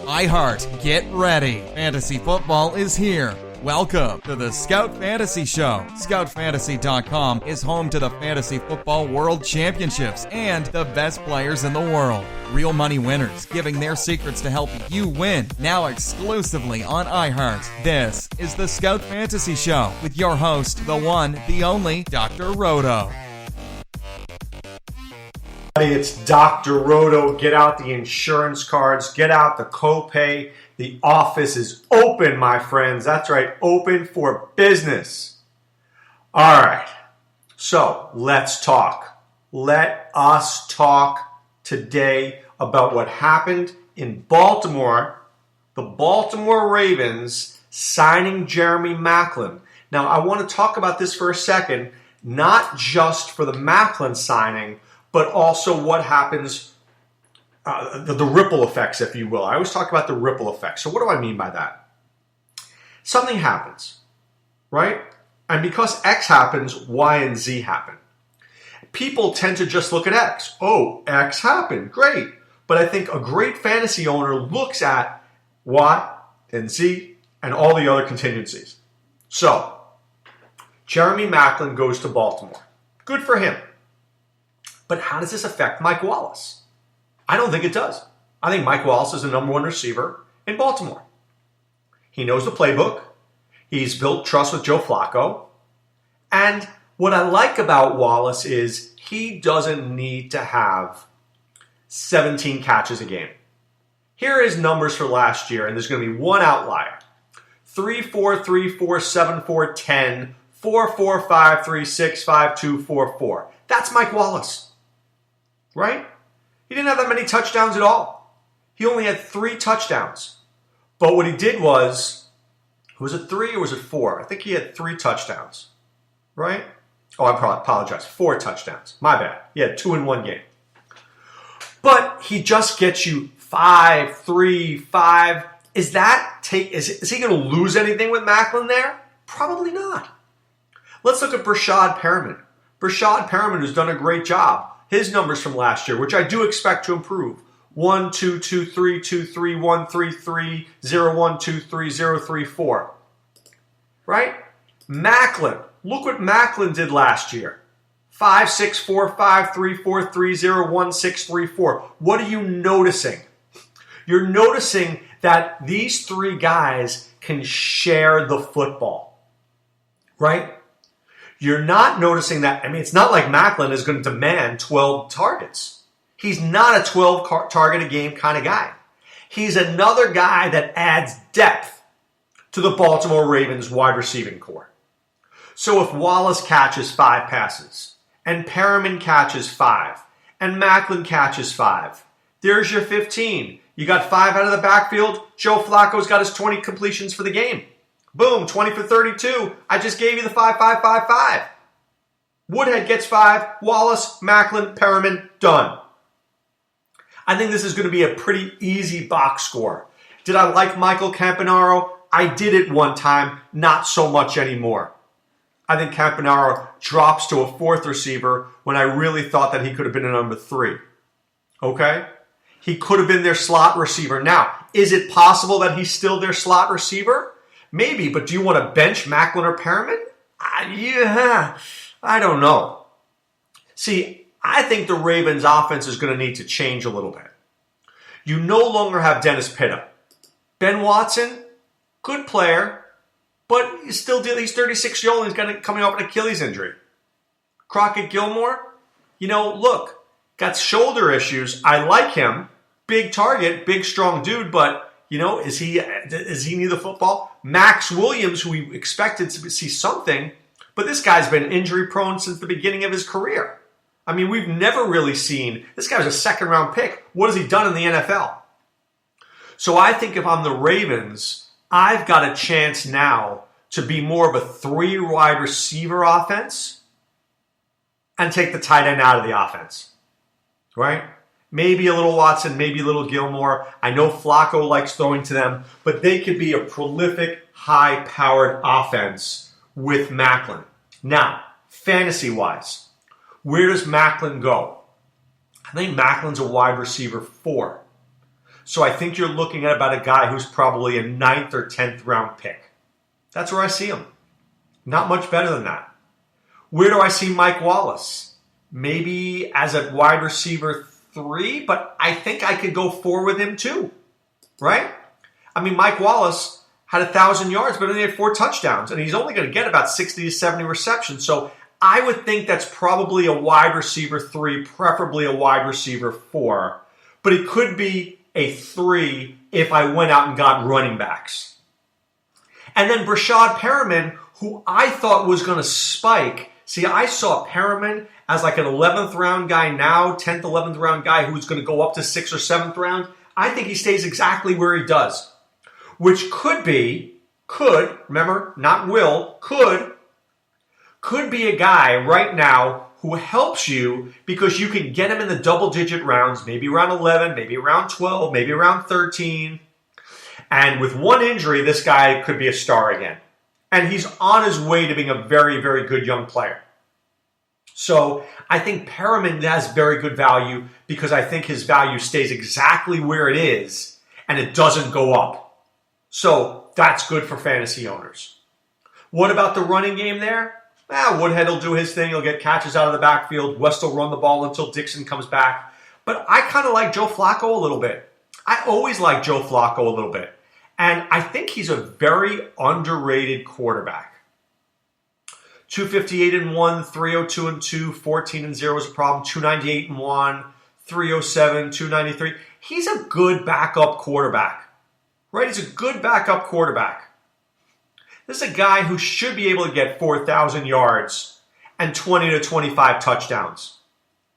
iHeart, get ready. Fantasy football is here. Welcome to the Scout Fantasy Show. ScoutFantasy.com is home to the Fantasy Football World Championships and the best players in the world. Real money winners giving their secrets to help you win. Now exclusively on iHeart. This is the Scout Fantasy Show with your host, the one, the only, Dr. Roto. It's Dr. Roto. Get out the insurance cards. Get out the copay. The office is open, my friends. That's right, open for business. All right, so let's talk. Let us talk today about what happened in Baltimore. The Baltimore Ravens signing Jeremy Maclin. Now, I want to talk about this for a second, not just for the Maclin signing, but also what happens, the ripple effects, if you will. I always talk about the ripple effects. So what do I mean by that? Something happens, right? And because X happens, Y and Z happen. People tend to just look at X. Oh, X happened. Great. But I think a great fantasy owner looks at Y and Z and all the other contingencies. So, Jeremy Maclin goes to Baltimore. Good for him. But how does this affect Mike Wallace? I don't think it does. I think Mike Wallace is the number one receiver in Baltimore. He knows the playbook. He's built trust with Joe Flacco. And what I like about Wallace is he doesn't need to have 17 catches a game. Here are his numbers for last year, and there's going to be one outlier. 3-4, 3-4, 7-4, 10, 4-4, 5-3, 6-5, 2, 4-4. That's Mike Wallace. Right? He didn't have that many touchdowns at all. He only had 3 touchdowns. But what he did was it 3 or was it 4? I think he had 3 touchdowns. Right? Oh, I apologize. 4 touchdowns. My bad. He had 2 in one game. But he just gets you 5, 3, 5. Is he going to lose anything with Maclin there? Probably not. Let's look at Brashad Perriman. Brashad Perriman has done a great job. His numbers from last year, which I do expect to improve. 1, 2, 2, 3, 2, 3, 1, 3, 3, 0, 1, 2, 3, 0, 3, 4. Right? Maclin. Look what Maclin did last year. 5, 6, 4, 5, 3, 4, 3, 0, 1, 6, 3, 4. What are you noticing? You're noticing that these 3 guys can share the football. Right? You're not noticing that. It's not like Maclin is going to demand 12 targets. He's not a 12 target a game kind of guy. He's another guy that adds depth to the Baltimore Ravens wide receiving core. So if Wallace catches 5 passes, and Perriman catches 5, and Maclin catches 5, there's your 15. You got 5 out of the backfield. Joe Flacco's got his 20 completions for the game. Boom, 20 for 32. I just gave you the 5-5-5-5. Woodhead gets 5. Wallace, Maclin, Perriman, done. I think this is going to be a pretty easy box score. Did I like Michael Campanaro? I did it one time, not so much anymore. I think Campanaro drops to a 4th receiver when I really thought that he could have been a number 3. Okay? He could have been their slot receiver. Now, is it possible that he's still their slot receiver? Maybe, but do you want to bench Maclin or Perriman? Yeah, I don't know. See, I think the Ravens' offense is going to need to change a little bit. You no longer have Dennis Pitta. Ben Watson, good player, but he's 36 years old and he's coming off an Achilles injury. Crockett Gilmore, look, got shoulder issues. I like him. Big target, big strong dude, but does he need the football? Max Williams, who we expected to see something, but this guy's been injury prone since the beginning of his career. We've never really seen, this guy's a 2nd-round pick. What has he done in the NFL? So I think if I'm the Ravens, I've got a chance now to be more of a 3 wide receiver offense and take the tight end out of the offense. Right? Maybe a little Watson, maybe a little Gilmore. I know Flacco likes throwing to them, but they could be a prolific, high-powered offense with Maclin. Now, fantasy-wise, where does Maclin go? I think Maclin's a wide receiver 4. So I think you're looking at about a guy who's probably a 9th or 10th round pick. That's where I see him. Not much better than that. Where do I see Mike Wallace? Maybe as a wide receiver 3, but I think I could go 4 with him too, right? I mean, Mike Wallace had 1,000 yards, but only had 4 touchdowns, and he's only going to get about 60 to 70 receptions. So I would think that's probably a wide receiver 3, preferably a wide receiver 4, but it could be a 3 if I went out and got running backs. And then Brashad Perriman, who I thought was going to spike. See, I saw Perriman as like an 11th round guy now, 10th, 11th round guy who's going to go up to 6th or 7th round. I think he stays exactly where he does, which could, remember, not will, could be a guy right now who helps you because you can get him in the double-digit rounds, maybe around 11, maybe around 12, maybe around 13. And with one injury, this guy could be a star again. And he's on his way to being a very, very good young player. So I think Perriman has very good value because I think his value stays exactly where it is and it doesn't go up. So that's good for fantasy owners. What about the running game there? Woodhead will do his thing. He'll get catches out of the backfield. West will run the ball until Dixon comes back. But I kind of like Joe Flacco a little bit. I always like Joe Flacco a little bit. And I think he's a very underrated quarterback. 258-1, 302-2, 14-0 is a problem. 298-1, 307, 293. He's a good backup quarterback, right? He's a good backup quarterback. This is a guy who should be able to get 4,000 yards and 20 to 25 touchdowns.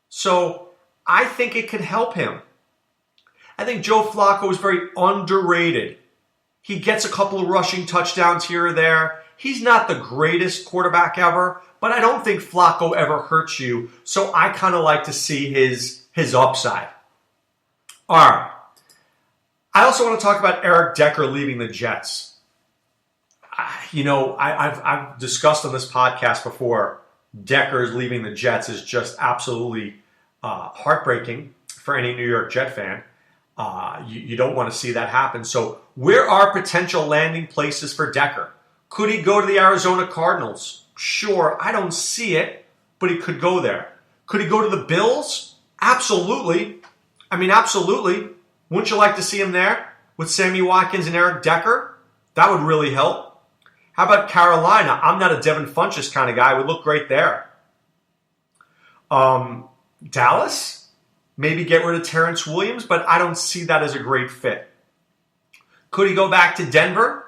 So I think it could help him. I think Joe Flacco is very underrated. He gets a couple of rushing touchdowns here or there. He's not the greatest quarterback ever, but I don't think Flacco ever hurts you. So I kind of like to see his upside. All right. I also want to talk about Eric Decker leaving the Jets. I've discussed on this podcast before, Decker's leaving the Jets is just absolutely heartbreaking for any New York Jet fan. You don't want to see that happen. So where are potential landing places for Decker? Could he go to the Arizona Cardinals? Sure, I don't see it, but he could go there. Could he go to the Bills? Absolutely. Absolutely. Wouldn't you like to see him there with Sammy Watkins and Eric Decker? That would really help. How about Carolina? I'm not a Devin Funchess kind of guy. Would look great there. Dallas? Maybe get rid of Terrence Williams, but I don't see that as a great fit. Could he go back to Denver?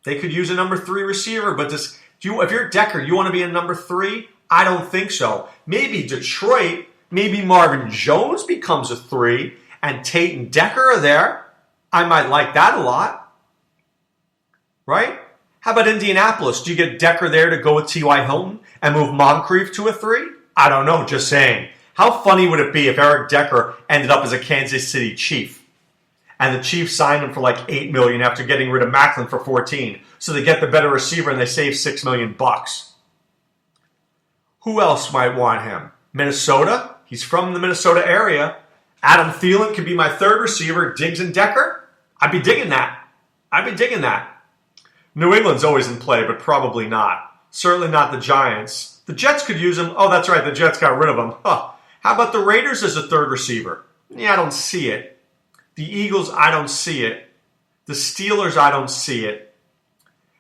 They could use a number 3 receiver, but if you're Decker, you want to be a number 3? I don't think so. Maybe Detroit, maybe Marvin Jones becomes a 3, and Tate and Decker are there. I might like that a lot. Right? How about Indianapolis? Do you get Decker there to go with T.Y. Hilton and move Moncrief to a 3? I don't know, just saying. How funny would it be if Eric Decker ended up as a Kansas City Chief and the Chiefs signed him for like $8 million after getting rid of Maclin for $14, so they get the better receiver and they save $6 million bucks? Who else might want him? Minnesota? He's from the Minnesota area. Adam Thielen could be my 3rd receiver. Diggs and Decker? I'd be digging that. New England's always in play, but probably not. Certainly not the Giants. The Jets could use him. Oh, that's right. The Jets got rid of him. Huh. How about the Raiders as a 3rd receiver? Yeah, I don't see it. The Eagles, I don't see it. The Steelers, I don't see it.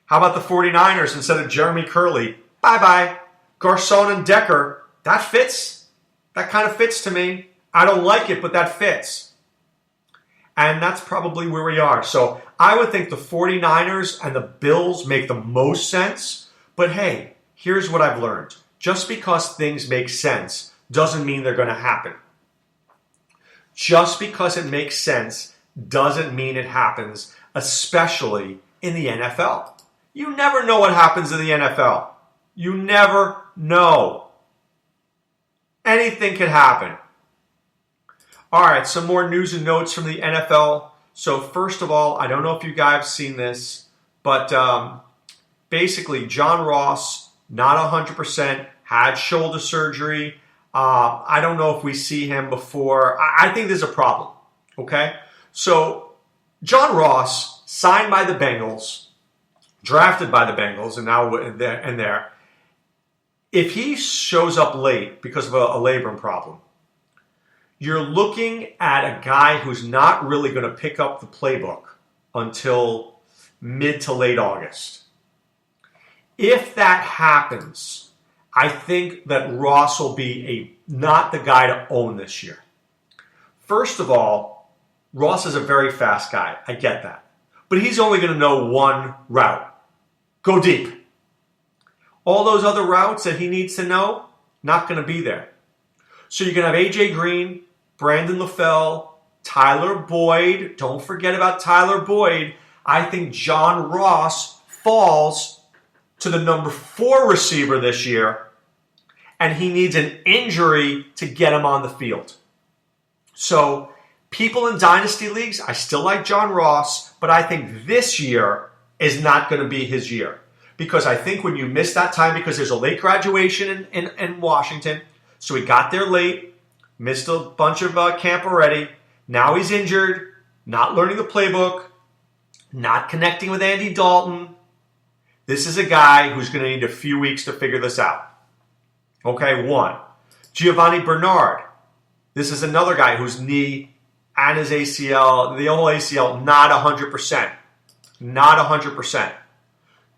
How about the 49ers instead of Jeremy Curley? Bye-bye. Garcon and Decker. That fits. That kind of fits to me. I don't like it, but that fits. And that's probably where we are. So I would think the 49ers and the Bills make the most sense. But hey, here's what I've learned. Just because things make sense doesn't mean they're going to happen. Just because it makes sense doesn't mean it happens, especially in the NFL. You never know what happens in the NFL. You never know. Anything can happen. All right, some more news and notes from the NFL. So first of all, I don't know if you guys have seen this, but basically John Ross, not 100%, had shoulder surgery. I don't know if we see him before. I think there's a problem, okay? So John Ross, signed by the Bengals, drafted by the Bengals, and now there. If he shows up late because of a labrum problem, you're looking at a guy who's not really going to pick up the playbook until mid to late August. If that happens, I think that Ross will be not the guy to own this year. First of all, Ross is a very fast guy. I get that. But he's only going to know one route. Go deep. All those other routes that he needs to know, not going to be there. So you're going to have A.J. Green, Brandon LaFell, Tyler Boyd. Don't forget about Tyler Boyd. I think John Ross falls to the number 4 receiver this year, and he needs an injury to get him on the field. So people in dynasty leagues, I still like John Ross, but I think this year is not going to be his year. Because I think when you miss that time, because there's a late graduation in Washington, so he got there late, missed a bunch of camp already. Now he's injured, not learning the playbook, not connecting with Andy Dalton. This is a guy who's going to need a few weeks to figure this out. Okay, 1. Giovanni Bernard. This is another guy whose knee and his ACL, the whole ACL, not 100%. Not 100%.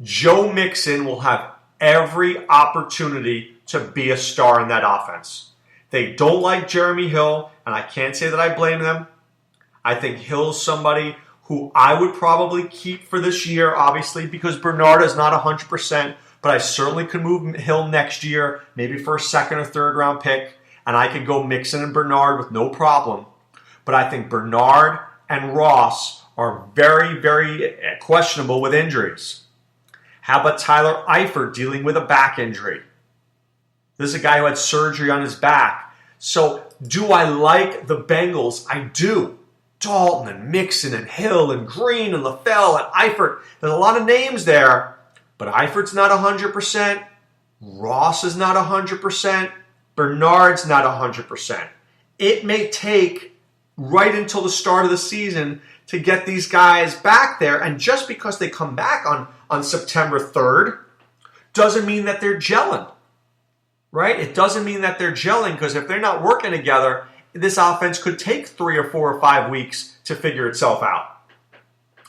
Joe Mixon will have every opportunity to be a star in that offense. They don't like Jeremy Hill, and I can't say that I blame them. I think Hill's somebody who I would probably keep for this year, obviously, because Bernard is not 100%, but I certainly could move Hill next year, maybe for a second or third round pick, and I could go Mixon and Bernard with no problem. But I think Bernard and Ross are very, very questionable with injuries. How about Tyler Eifert dealing with a back injury? This is a guy who had surgery on his back. So do I like the Bengals? I do. Dalton and Mixon and Hill and Green and LaFell and Eifert. There's a lot of names there, but Eifert's not 100%. Ross is not 100%. Bernard's not 100%. It may take right until the start of the season to get these guys back there. And just because they come back on September 3rd doesn't mean that they're gelling, right? It doesn't mean that they're gelling, because if they're not working together, this offense could take 3 or 4 or 5 weeks to figure itself out.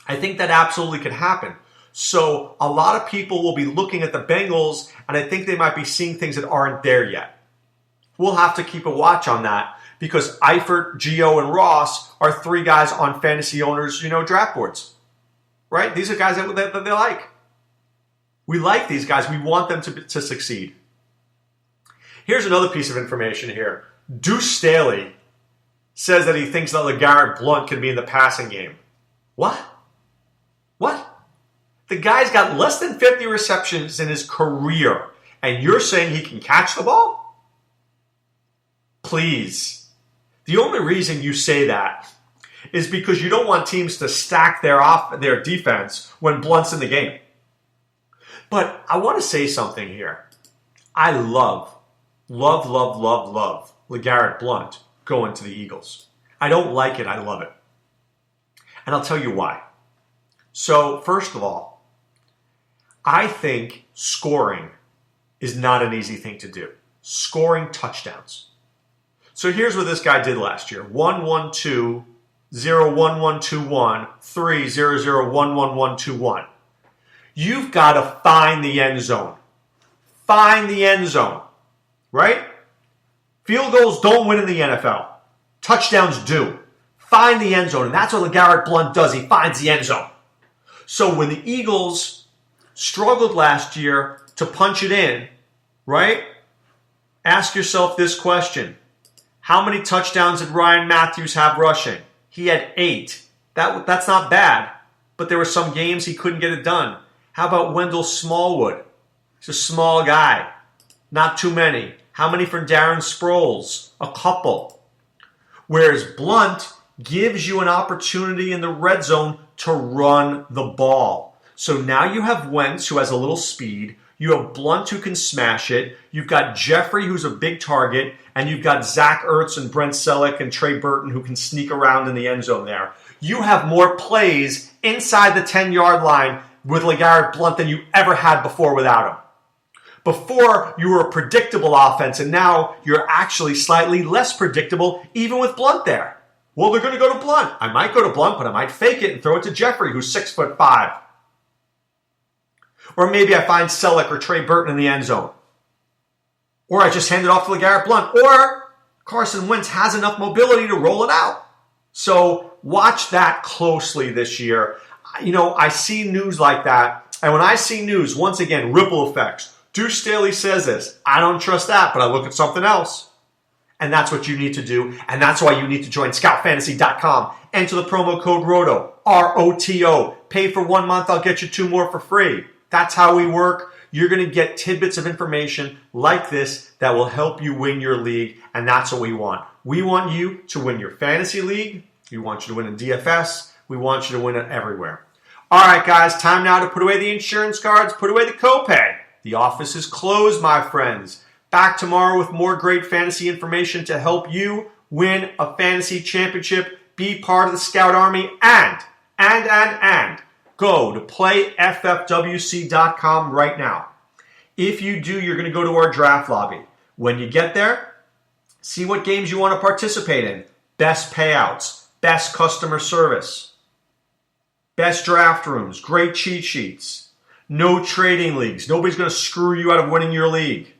I think that absolutely could happen. So a lot of people will be looking at the Bengals, and I think they might be seeing things that aren't there yet. We'll have to keep a watch on that, because Eifert, Gio, and Ross are 3 guys on fantasy owners, draft boards, right? These are guys that they like. We like these guys. We want them to succeed. Here's another piece of information here. Deuce Staley says that he thinks that LeGarrette Blount can be in the passing game. What? The guy's got less than 50 receptions in his career, and you're saying he can catch the ball? Please. The only reason you say that is because you don't want teams to stack their defense when Blunt's in the game. But I want to say something here. I love LeGarrette Blount going to the Eagles. I don't like it. I love it. And I'll tell you why. So, first of all, I think scoring is not an easy thing to do. Scoring touchdowns. So here's what this guy did last year. 1-1-2, 0-1-1-2-1, 3-0-0-1-1-1-2-1. You've got to find the end zone. Find the end zone. Right? Field goals don't win in the NFL. Touchdowns do. Find the end zone. And that's what LeGarrette Blount does. He finds the end zone. So when the Eagles struggled last year to punch it in, right? Ask yourself this question. How many touchdowns did Ryan Matthews have rushing? He had 8. That's not bad. But there were some games he couldn't get it done. How about Wendell Smallwood? He's a small guy. Not too many. How many for Darren Sproles? A couple. Whereas Blount gives you an opportunity in the red zone to run the ball. So now you have Wentz, who has a little speed. You have Blunt who can smash it. You've got Jeffrey who's a big target. And you've got Zach Ertz and Brent Selleck and Trey Burton who can sneak around in the end zone there. You have more plays inside the 10-yard line with LeGarrette Blunt than you ever had before without him. Before, you were a predictable offense, and now you're actually slightly less predictable even with Blunt there. Well, they're going to go to Blunt. I might go to Blunt, but I might fake it and throw it to Jeffrey, who's 6'5". Or maybe I find Selleck or Trey Burton in the end zone. Or I just hand it off to LeGarrette Blunt. Or Carson Wentz has enough mobility to roll it out. So watch that closely this year. I see news like that. And when I see news, once again, ripple effects. Deuce Staley says this. I don't trust that, but I look at something else. And that's what you need to do. And that's why you need to join scoutfantasy.com. Enter the promo code ROTO, R-O-T-O. Pay for 1 month, I'll get you 2 more for free. That's how we work. You're going to get tidbits of information like this that will help you win your league, and that's what we want. We want you to win your fantasy league. We want you to win in DFS. We want you to win it everywhere. All right, guys, time now to put away the insurance cards, put away the copay. The office is closed, my friends. Back tomorrow with more great fantasy information to help you win a fantasy championship, be part of the Scout Army, and go to playffwc.com right now. If you do, you're going to go to our draft lobby. When you get there, see what games you want to participate in. Best payouts, best customer service, best draft rooms, great cheat sheets, no trading leagues. Nobody's going to screw you out of winning your league.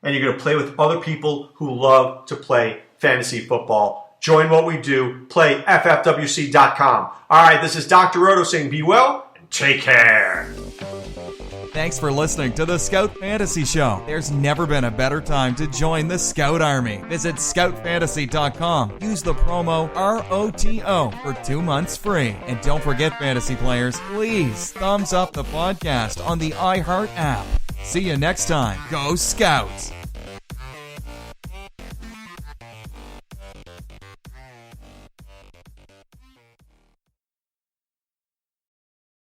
And you're going to play with other people who love to play fantasy football. Join what we do. Play ffwc.com. All right, this is Dr. Roto saying be well and take care. Thanks for listening to the Scout Fantasy Show. There's never been a better time to join the Scout Army. Visit scoutfantasy.com. Use the promo ROTO for 2 months free. And don't forget, fantasy players, please thumbs up the podcast on the iHeart app. See you next time. Go Scouts!